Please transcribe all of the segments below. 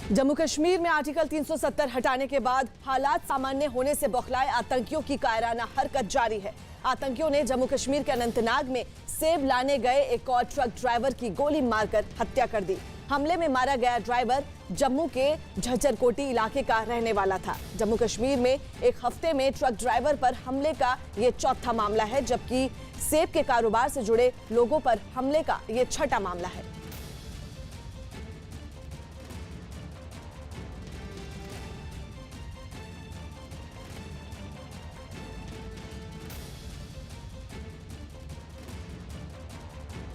जम्मू कश्मीर में आर्टिकल 370 हटाने के बाद हालात सामान्य होने से बौखलाए आतंकियों की कायराना हरकत जारी है। आतंकियों ने जम्मू कश्मीर के अनंतनाग में सेब लाने गए एक और ट्रक ड्राइवर की गोली मारकर हत्या कर दी। हमले में मारा गया ड्राइवर जम्मू के झज्जरकोटी इलाके का रहने वाला था। जम्मू कश्मीर में एक हफ्ते में ट्रक ड्राइवर पर हमले का ये चौथा मामला है, जबकि सेब के कारोबार से जुड़े लोगों पर हमले का ये छठा मामला है।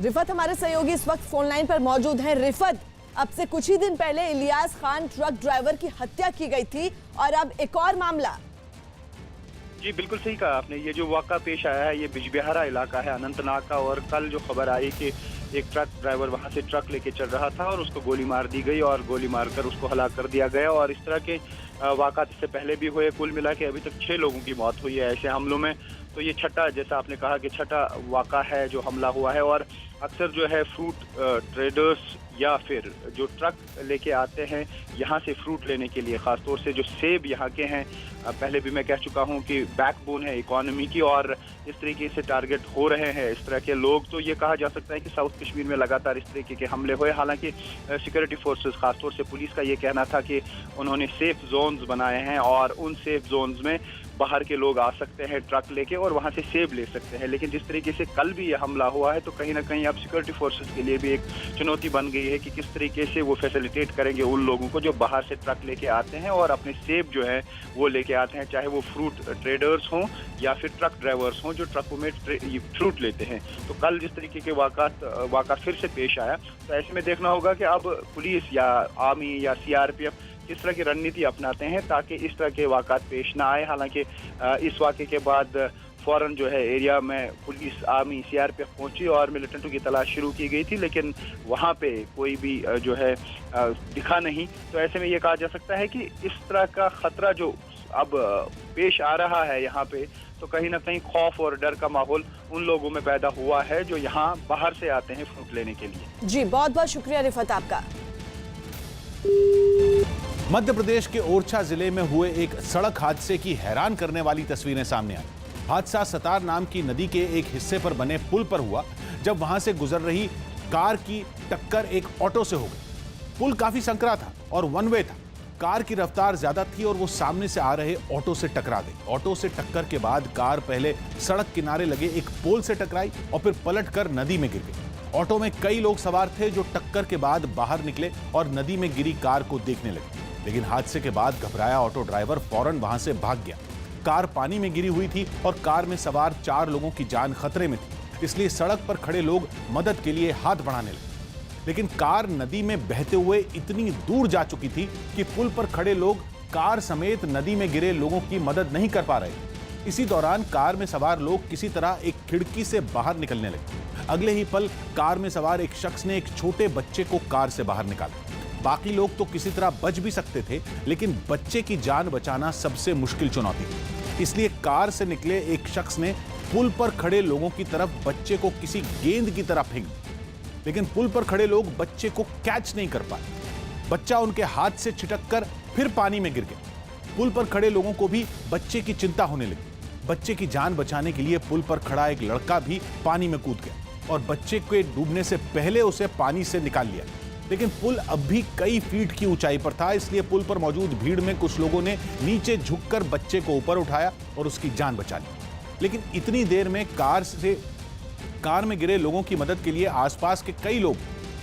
रिफत हमारे सहयोगी इस वक्त फोन लाइन पर मौजूद हैं। रिफत, अब से कुछ ही दिन पहले इलियास खान ट्रक ड्राइवर की हत्या की गई थी और अब एक और मामला। जी बिल्कुल सही कहा आपने। ये जो वाक़ा पेश आया है ये बिजबिहारा इलाका है अनंतनाग का, और कल जो खबर आई कि एक ट्रक ड्राइवर वहां से ट्रक लेके चल रहा था और उसको गोली मार दी गई और गोली मारकर उसको हलाक कर दिया गया। और इस तरह के वाक़ात इससे पहले भी हुए। कुल मिला के अभी तक 6 लोगों की मौत हुई है ऐसे हमलों में। तो ये छठा, जैसा आपने कहा कि छठा वाक़ा है जो हमला हुआ है। और अक्सर जो है फ्रूट ट्रेडर्स या फिर जो ट्रक लेके आते हैं यहाँ से फ्रूट लेने के लिए, ख़ासतौर से जो सेब यहाँ के हैं, पहले भी मैं कह चुका हूँ कि बैकबोन है इकॉनमी की, और इस तरीके से टारगेट हो रहे हैं इस तरह के लोग। तो ये कहा जा सकता है कि साउथ कश्मीर में लगातार इस तरीके के हमले हुए। हालांकि सिक्योरिटी फोर्सेस, खासतौर से पुलिस का ये कहना था कि उन्होंने सेफ जोन्स बनाए हैं और उन सेफ जोन्स में बाहर के लोग आ सकते हैं ट्रक लेके और वहां से सेब ले सकते हैं। लेकिन जिस तरीके से कल भी ये हमला हुआ है तो कहीं ना कहीं अब सिक्योरिटी फोर्सेस के लिए भी एक चुनौती बन गई है कि किस तरीके से वो फैसिलिटेट करेंगे उन लोगों को जो बाहर से ट्रक लेके आते हैं और अपने सेब जो है वो लेके आते हैं, चाहे वो फ्रूट ट्रेडर्स हों या फिर ट्रक ड्राइवर्स हों जो ट्रकों में फ्रूट लेते हैं। तो कल जिस तरीके के वाक़ा फिर से पेश आया, तो ऐसे में देखना होगा कि अब पुलिस या आर्मी या CRPF किस तरह की रणनीति अपनाते हैं ताकि इस तरह के वाक़ात पेश ना आए। हालांकि इस वाक़े के बाद फौरन जो है एरिया में पुलिस, आर्मी, CRPF पहुंची और मिलिटेंटों की तलाश शुरू की गई थी, लेकिन वहां पे कोई भी जो है दिखा नहीं। तो ऐसे में ये कहा जा सकता है कि इस तरह का खतरा जो अब पेश आ रहा है यहाँ पे, तो कहीं ना कहीं खौफ और डर का माहौल उन लोगों में पैदा हुआ है जो यहाँ बाहर से आते हैं फ्रूट लेने के लिए। जी बहुत बहुत शुक्रिया रिफत आपका। मध्य प्रदेश के ओरछा जिले में हुए एक सड़क हादसे की हैरान करने वाली तस्वीरें सामने आई। हादसा सतार नाम की नदी के एक हिस्से पर बने पुल पर हुआ, जब वहां से गुजर रही कार की टक्कर एक ऑटो से हो गई। पुल काफी संकरा था और वन वे था। कार की रफ्तार ज्यादा थी और वो सामने से आ रहे ऑटो से टकरा गई। ऑटो से टक्कर के बाद कार पहले सड़क किनारे लगे एक पोल से टकराई और फिर पलटकर नदी में गिर गई। ऑटो में कई लोग सवार थे जो टक्कर के बाद बाहर निकले और नदी में गिरी कार को देखने लगे, लेकिन हादसे के बाद घबराया ऑटो ड्राइवर फौरन वहां से भाग गया। कार पानी में गिरी हुई थी और कार में सवार 4 लोगों की जान खतरे में थी, इसलिए सड़क पर खड़े लोग मदद के लिए हाथ बढ़ाने लगे। लेकिन कार नदी में बहते हुए इतनी दूर जा चुकी थी कि पुल पर खड़े लोग कार समेत नदी में गिरे लोगों की मदद नहीं कर पा रहे। इसी दौरान कार में सवार लोग किसी तरह एक खिड़की से बाहर निकलने लगे। अगले ही पल कार में सवार एक शख्स ने एक छोटे बच्चे को कार से बाहर निकाला। बाकी लोग तो किसी तरह बच भी सकते थे, लेकिन बच्चे की जान बचाना सबसे मुश्किल चुनौती थी। इसलिए कार से निकले एक शख्स ने पुल पर खड़े लोगों की तरफ बच्चे को किसी गेंद की तरह फेंक दिया, लेकिन पुल पर खड़े लोग बच्चे को कैच नहीं कर पाए। बच्चा उनके हाथ से छिटक कर फिर पानी में गिर गया। पुल पर खड़े लोगों को भी बच्चे की चिंता होने लगी। बच्चे की जान बचाने के लिए पुल पर खड़ा एक लड़का भी पानी में कूद गया और बच्चे के डूबने से पहले उसे पानी से निकाल लिया। लेकिन पुल अब भी कई फीट की ऊंचाई पर था, इसलिए पुल पर मौजूद भीड़ में कुछ लोगों ने नीचे झुककर बच्चे को ऊपर उठाया और उसकी जान बचा ली। लेकिन इतनी देर में कार में गिरे लोगों की मदद के लिए आसपास के कई लोग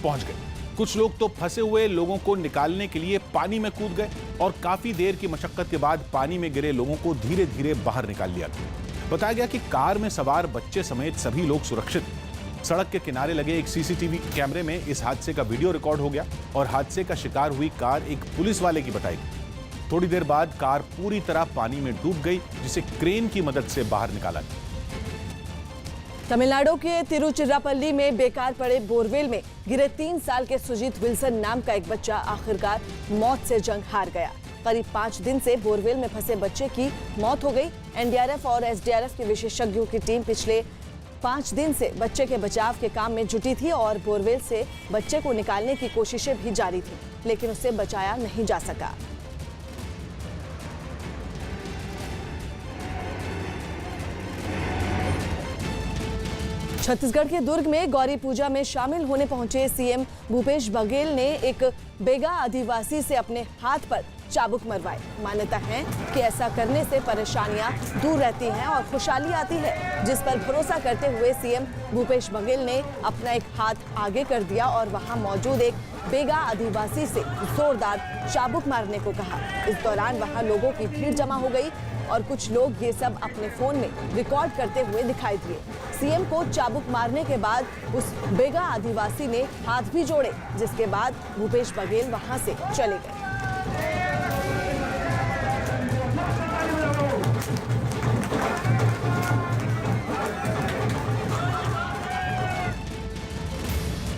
पहुंच गए। कुछ लोग तो फंसे हुए लोगों को निकालने के लिए पानी में कूद गए और काफी देर की मशक्कत के बाद पानी में गिरे लोगों को धीरे धीरे बाहर निकाल लिया गया। बताया गया कि कार में सवार बच्चे समेत सभी लोग सुरक्षित थे। सड़क के किनारे लगे एक CCTV कैमरे में इस हादसे का वीडियो रिकॉर्ड हो गया और हादसे का शिकार हुई कार एक पुलिस वाले की बताई गई। थोड़ी देर बाद कार पूरी तरह पानी में डूब गई, जिसे क्रेन की मदद से बाहर निकाला गया। तमिलनाडु के तिरुचिरापल्ली में बेकार पड़े बोरवेल में गिरे 3 साल के सुजीत विल्सन नाम का एक बच्चा आखिरकार मौत से जंग हार गया। करीब 5 दिन से बोरवेल में फंसे बच्चे की मौत हो गई। NDRF और SDRF के विशेषज्ञों की टीम पिछले 5 दिन से बच्चे के बचाव के काम में जुटी थी और बोरवेल से बच्चे को निकालने की कोशिशें भी जारी थी, लेकिन उसे बचाया नहीं जा सका। छत्तीसगढ़ के दुर्ग में गौरी पूजा में शामिल होने पहुंचे सीएम भूपेश बघेल ने एक बेगा आदिवासी से अपने हाथ पर चाबुक मरवाए। मान्यता है कि ऐसा करने से परेशानियां दूर रहती हैं और खुशहाली आती है, जिस पर भरोसा करते हुए सीएम भूपेश बघेल ने अपना एक हाथ आगे कर दिया और वहां मौजूद एक बेगा आदिवासी से जोरदार चाबुक मारने को कहा। इस दौरान वहां लोगों की भीड़ जमा हो गई और कुछ लोग ये सब अपने फोन में रिकॉर्ड करते हुए दिखाई दिए। सीएम को चाबुक मारने के बाद उस बेगा आदिवासी ने हाथ भी जोड़े, जिसके बाद भूपेश बघेल वहां से चले गए।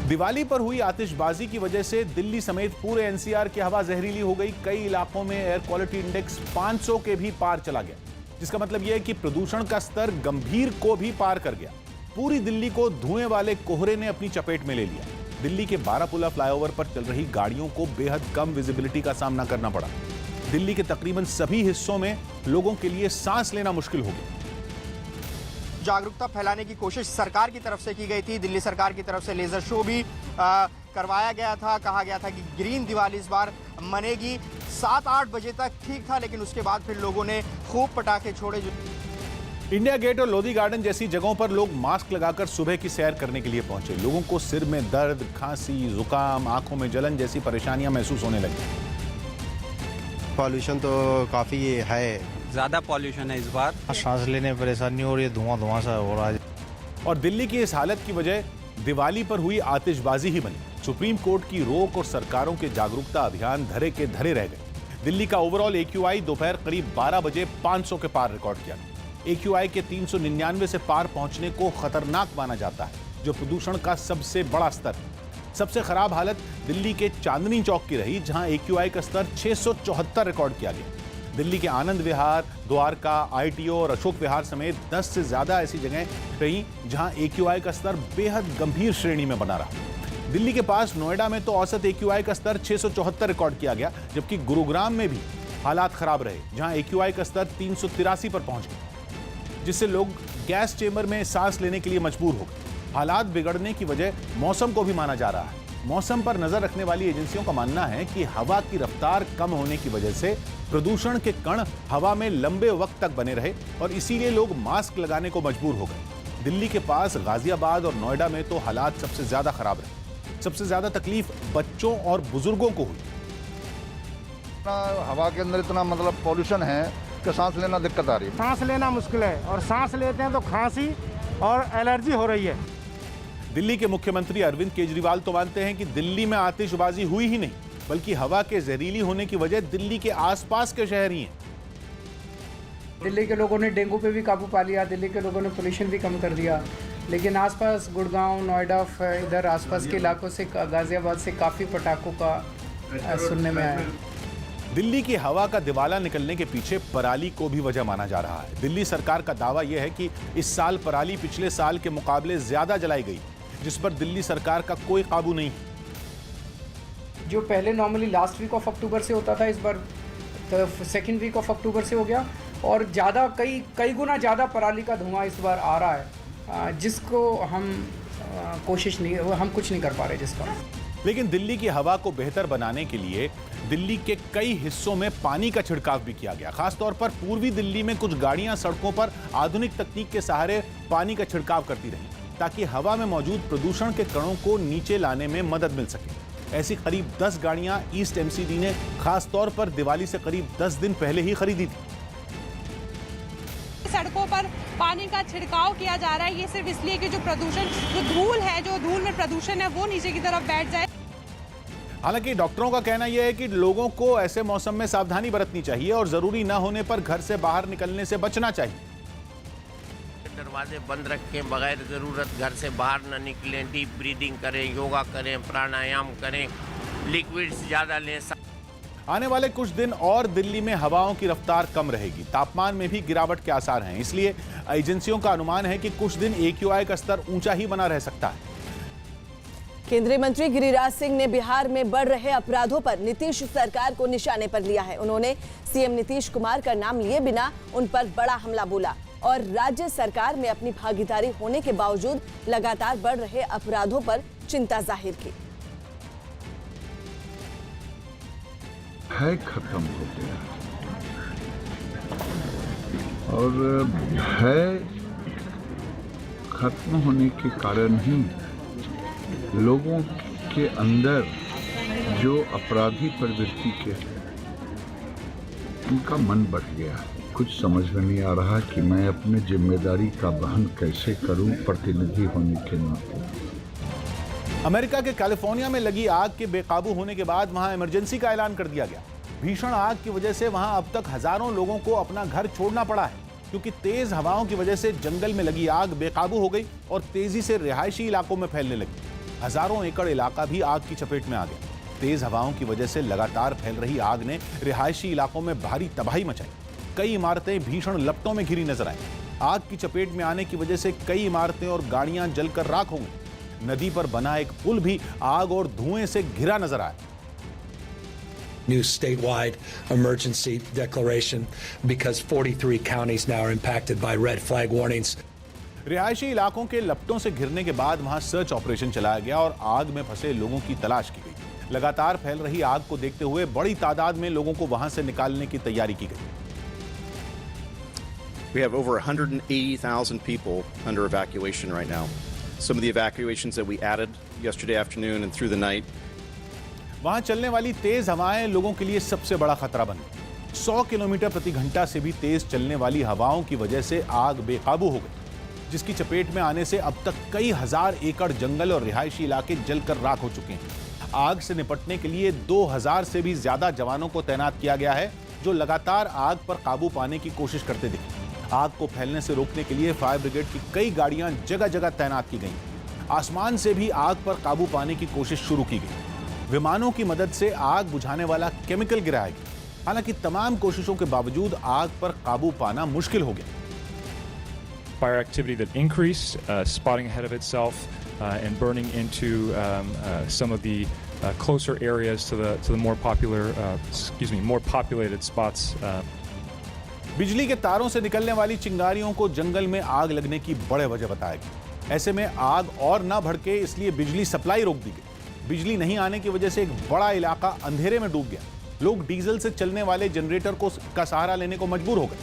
दिवाली पर हुई आतिशबाजी की वजह से दिल्ली समेत पूरे एनसीआर की हवा जहरीली हो गई। कई इलाकों में एयर क्वालिटी इंडेक्स 500 के भी पार चला गया, जिसका मतलब यह है कि प्रदूषण का स्तर गंभीर को भी पार कर गया। पूरी दिल्ली को धुएं वाले कोहरे ने अपनी चपेट में ले लिया। दिल्ली के बारापुला फ्लाईओवर पर चल रही गाड़ियों को बेहद कम विजिबिलिटी का सामना करना पड़ा। दिल्ली के तकरीबन सभी हिस्सों में लोगों के लिए सांस लेना मुश्किल हो गया। जागरूकता फैलाने की कोशिश सरकार की तरफ से की गई थी। दिल्ली सरकार की तरफ से लेजर शो भी करवाया गया था। कहा गया था कि ग्रीन दिवाली इस बार मनेगी। 7-8 बजे तक ठीक था, लेकिन उसके बाद फिर लोगों ने खूब पटाखे छोड़े। इंडिया गेट और लोधी गार्डन जैसी जगहों पर लोग मास्क लगाकर सुबह की सैर करने के लिए पहुंचे। लोगों को सिर में दर्द, खांसी, जुकाम, आंखों में जलन जैसी परेशानियां महसूस होने लगी। पॉल्यूशन तो काफी है, ज्यादा पॉल्यूशन है इस बार। सांस लेने में परेशानी हो रही है, धुआं सा हो रहा है। और दिल्ली की इस हालत की वजह दिवाली पर हुई आतिशबाजी ही बनी। सुप्रीम कोर्ट की रोक और सरकारों के जागरूकता अभियान धरे के धरे रह गए। दिल्ली का ओवरऑल AQI दोपहर करीब 12 बजे 500 के पार रिकॉर्ड किया। AQI के 399 से पार पहुंचने को खतरनाक माना जाता है, जो प्रदूषण का सबसे बड़ा स्तर है। सबसे खराब हालत दिल्ली के चांदनी चौक की रही, जहां AQI का स्तर 674 रिकॉर्ड किया गया। दिल्ली के आनंद विहार, द्वारका, ITO और अशोक विहार समेत 10 से ज्यादा ऐसी जगहें रही जहां AQI का स्तर बेहद गंभीर श्रेणी में बना रहा। दिल्ली के पास नोएडा में तो औसत AQI का स्तर 674 रिकॉर्ड किया गया, जबकि गुरुग्राम में भी हालात खराब रहे, जहां AQI का स्तर 383 पर पहुंच गया, जिससे लोग गैस चेंबर में सांस लेने के लिए मजबूर हो गए। हालात बिगड़ने की वजह मौसम को भी माना जा रहा है। मौसम पर नजर रखने वाली एजेंसियों का मानना है कि हवा की रफ्तार कम होने की वजह से प्रदूषण के कण हवा में लंबे वक्त तक बने रहे और इसीलिए लोग मास्क लगाने को मजबूर हो गए। दिल्ली के पास गाजियाबाद और नोएडा में तो हालात सबसे ज्यादा खराब रहे। सबसे ज्यादा तकलीफ बच्चों और बुजुर्गों को हुई। हवा के अंदर इतना मतलब पॉल्यूशन है कि सांस लेना दिक्कत आ रही है। सांस लेना मुश्किल है और सांस लेते हैं तो खांसी और एलर्जी हो रही है। दिल्ली के मुख्यमंत्री अरविंद केजरीवाल तो मानते हैं कि दिल्ली में आतिशबाजी हुई ही नहीं, बल्कि हवा के जहरीली होने की वजह दिल्ली के आसपास के शहर ही हैं। दिल्ली के लोगों ने डेंगू पे भी काबू पा लिया, दिल्ली के लोगों ने पोल्यूशन भी कम कर दिया, लेकिन आसपास गुड़गांव, नोएडा, इधर आसपास के इलाकों से, गाजियाबाद से काफ़ी पटाखों का सुनने में आया। दिल्ली की हवा का दिवाला निकलने के पीछे पराली को भी वजह माना जा रहा है। दिल्ली सरकार का दावा यह है कि इस साल पराली पिछले साल के मुकाबले ज्यादा जलाई गई, जिस पर दिल्ली सरकार का कोई काबू नहीं। जो पहले normally last week of October से होता था, इस बार तो सेकेंड वीक ऑफ अक्टूबर से हो गया और ज़्यादा कई गुना ज़्यादा पराली का धुआं इस बार आ रहा है, जिसको हम कुछ नहीं कर पा रहे जिसका। लेकिन दिल्ली की हवा को बेहतर बनाने के लिए दिल्ली के कई हिस्सों में पानी का छिड़काव भी किया गया। खासतौर पर पूर्वी दिल्ली में कुछ गाड़ियां सड़कों पर आधुनिक तकनीक के सहारे पानी का छिड़काव करती रहीं, ताकि हवा में मौजूद प्रदूषण के कणों को नीचे लाने में मदद मिल सके। ऐसी करीब 10 गाड़ियां ईस्ट MCD ने खासतौर पर दिवाली से करीब 10 दिन पहले ही खरीदी थी। सड़कों पर पानी का छिड़काव किया जा रहा है, ये सिर्फ इसलिए कि जो धूल में प्रदूषण है वो नीचे की तरफ बैठ जाए। हालांकि डॉक्टरों का कहना यह है कि लोगों को ऐसे मौसम में सावधानी बरतनी चाहिए और जरूरी न होने पर घर से बाहर निकलने से बचना चाहिए। दरवाजे बंद रखें, बगैर जरूरत घर से बाहर न निकलें, डीप ब्रीदिंग करें, योगा करें, प्राणायाम करें, लिक्विड्स ज़्यादा लें। आने वाले कुछ दिन और दिल्ली में हवाओं की रफ्तार कम रहेगी। तापमान में भी गिरावट के आसार हैं, इसलिए एजेंसियों का अनुमान है कि कुछ दिन AQI का स्तर ऊंचा ही बना रह सकता है। केंद्रीय मंत्री गिरिराज सिंह ने बिहार में बढ़ रहे अपराधों पर नीतीश सरकार को निशाने पर लिया है। उन्होंने सीएम नीतीश कुमार का नाम लिए बिना उन पर बड़ा हमला बोला और राज्य सरकार में अपनी भागीदारी होने के बावजूद लगातार बढ़ रहे अपराधों पर चिंता जाहिर की। है खत्म हो गया और है खत्म होने के कारण ही लोगों के अंदर जो अपराधी प्रवृत्ति के उनका मन बढ़ गया। कुछ समझ में नहीं आ रहा कि मैं अपने जिम्मेदारी का वहन कैसे करूं प्रतिनिधि होने के नाते। अमेरिका के कैलिफोर्निया में लगी आग के बेकाबू होने के बाद वहां इमरजेंसी का ऐलान कर दिया गया। भीषण आग की वजह से वहां अब तक हजारों लोगों को अपना घर छोड़ना पड़ा है, क्योंकि तेज हवाओं की वजह से जंगल में लगी आग बेकाबू हो गई और तेजी से रिहायशी इलाकों में फैलने लगी। हजारों एकड़ इलाका भी आग की चपेट में आ गया। तेज हवाओं की वजह से लगातार फैल रही आग ने रिहायशी इलाकों में भारी तबाही मचाई। कई इमारतें भीषण लपटों में घिरी नजर आई। आग की चपेट में आने की वजह से कई इमारतें और गाड़ियां जलकर राख हो गई। नदी पर बना एक पुल भी आग और धुएं से घिरा नजर आया। New statewide emergency declaration because 43 counties now are impacted by red flag warnings. रिहायशी इलाकों के लपटों से घिरने के बाद वहां सर्च ऑपरेशन चलाया गया और आग में फंसे लोगों की तलाश की गई। लगातार फैल रही आग को देखते हुए बड़ी तादाद में लोगों को वहां से निकालने की तैयारी की गई। We have over 180,000 people under evacuation right now. Some of the evacuations that we added yesterday afternoon and through the night. वहां चलने वाली तेज हवाएं लोगों के लिए सबसे बड़ा खतरा बन गई। 100 किलोमीटर प्रति घंटा से भी तेज चलने वाली हवाओं की वजह से आग बेकाबू हो गई, जिसकी चपेट में आने से अब तक कई हजार एकड़ जंगल और रिहायशी इलाके जलकर राख हो चुके हैं। आग से निपटने के लिए 2000 से भी ज्यादा जवानों को तैनात किया गया है, जो लगातार आग पर काबू पाने की कोशिश करते दिखे। आग को फैलने से रोकने के लिए फायर ब्रिगेड की कई गाड़ियां जगह जगह तैनात की गई। आसमान से भी आग पर काबू पाने की कोशिश शुरू की गई। विमानों की मदद से आग बुझाने वाला केमिकल गिराया गया। हालांकि तमाम कोशिशों के बावजूद आग पर काबू पाना मुश्किल हो गया। Fire activity that increased, spotting ahead of itself and burning into some of the closer areas to the more more populated spots. बिजली के तारों से निकलने वाली चिंगारियों को जंगल में आग लगने की बड़े वजह बताया गया। ऐसे में आग और न भड़के, इसलिए बिजली सप्लाई रोक दी गई। बिजली नहीं आने की वजह से एक बड़ा इलाका अंधेरे में डूब गया। लोग डीजल से चलने वाले जनरेटर का सहारा लेने को मजबूर हो गए।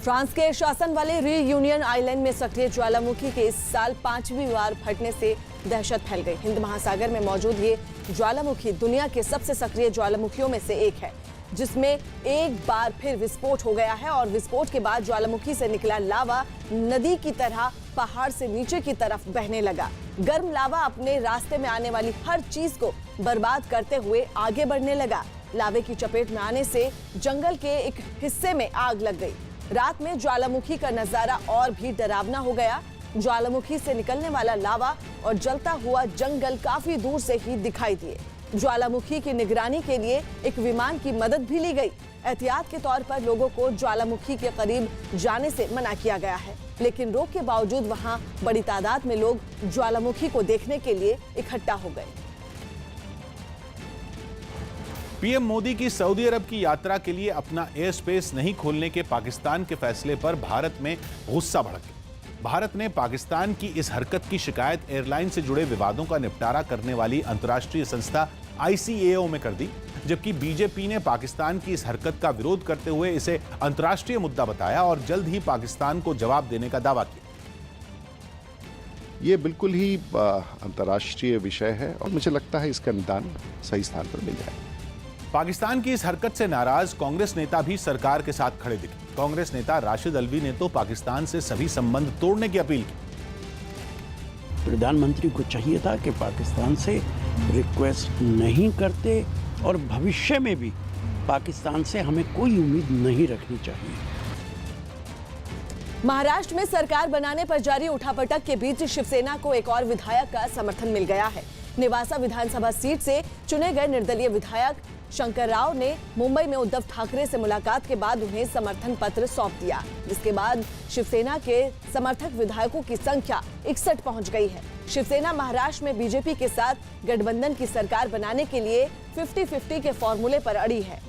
फ्रांस के शासन वाले रीयूनियन आइलैंड में सक्रिय ज्वालामुखी के इस साल 5वीं बार फटने से दहशत फैल गई। हिंद महासागर में मौजूद ये ज्वालामुखी दुनिया के सबसे सक्रिय ज्वालामुखियों में से एक है, जिसमें एक बार फिर विस्फोट हो गया है और विस्फोट के बाद ज्वालामुखी से निकला लावा नदी की तरह पहाड़ से नीचे की तरफ बहने लगा। गर्म लावा अपने रास्ते में आने वाली हर चीज को बर्बाद करते हुए आगे बढ़ने लगा। लावे की चपेट में आने से जंगल के एक हिस्से में आग लग गई। रात में ज्वालामुखी का नजारा और भी डरावना हो गया। ज्वालामुखी से निकलने वाला लावा और जलता हुआ जंगल काफी दूर से ही दिखाई दिए। ज्वालामुखी की निगरानी के लिए एक विमान की मदद भी ली गई। एहतियात के तौर पर लोगों को ज्वालामुखी के करीब जाने से मना किया गया है, लेकिन रोक के बावजूद वहां बड़ी तादाद में लोग ज्वालामुखी को देखने के लिए इकट्ठा हो गए। पीएम मोदी की सऊदी अरब की यात्रा के लिए अपना एयर स्पेस नहीं खोलने के पाकिस्तान के फैसले पर भारत में गुस्सा भड़क गया। भारत ने पाकिस्तान की इस हरकत की शिकायत एयरलाइन से जुड़े विवादों का निपटारा करने वाली अंतर्राष्ट्रीय संस्था ICAO में कर दी, जबकि बीजेपी ने पाकिस्तान की इस हरकत का विरोध करते हुए इसे अंतर्राष्ट्रीय मुद्दा बताया और जल्द ही पाकिस्तान को जवाब देने का दावा किया। ये बिल्कुल ही अंतर्राष्ट्रीय विषय है और मुझे लगता है इसका निदान सही स्थान पर मिल जाएगा। पाकिस्तान की इस हरकत से नाराज कांग्रेस नेता भी सरकार के साथ खड़े दिखे। कांग्रेस नेता राशिद अल्वी ने तो पाकिस्तान से सभी संबंध तोड़ने की अपील की। प्रधानमंत्री को चाहिए था कि पाकिस्तान से रिक्वेस्ट नहीं करते और भविष्य में भी पाकिस्तान से हमें कोई उम्मीद नहीं रखनी चाहिए। महाराष्ट्र में सरकार बनाने पर जारी उठापटक के बीच शिवसेना को एक और विधायक का समर्थन मिल गया है। नेवासा विधानसभा सीट से चुने गए निर्दलीय विधायक शंकर राव ने मुंबई में उद्धव ठाकरे से मुलाकात के बाद उन्हें समर्थन पत्र सौंप दिया, जिसके बाद शिवसेना के समर्थक विधायकों की संख्या 61 पहुंच गई है। शिवसेना महाराष्ट्र में बीजेपी के साथ गठबंधन की सरकार बनाने के लिए 50-50 के फॉर्मूले पर अड़ी है।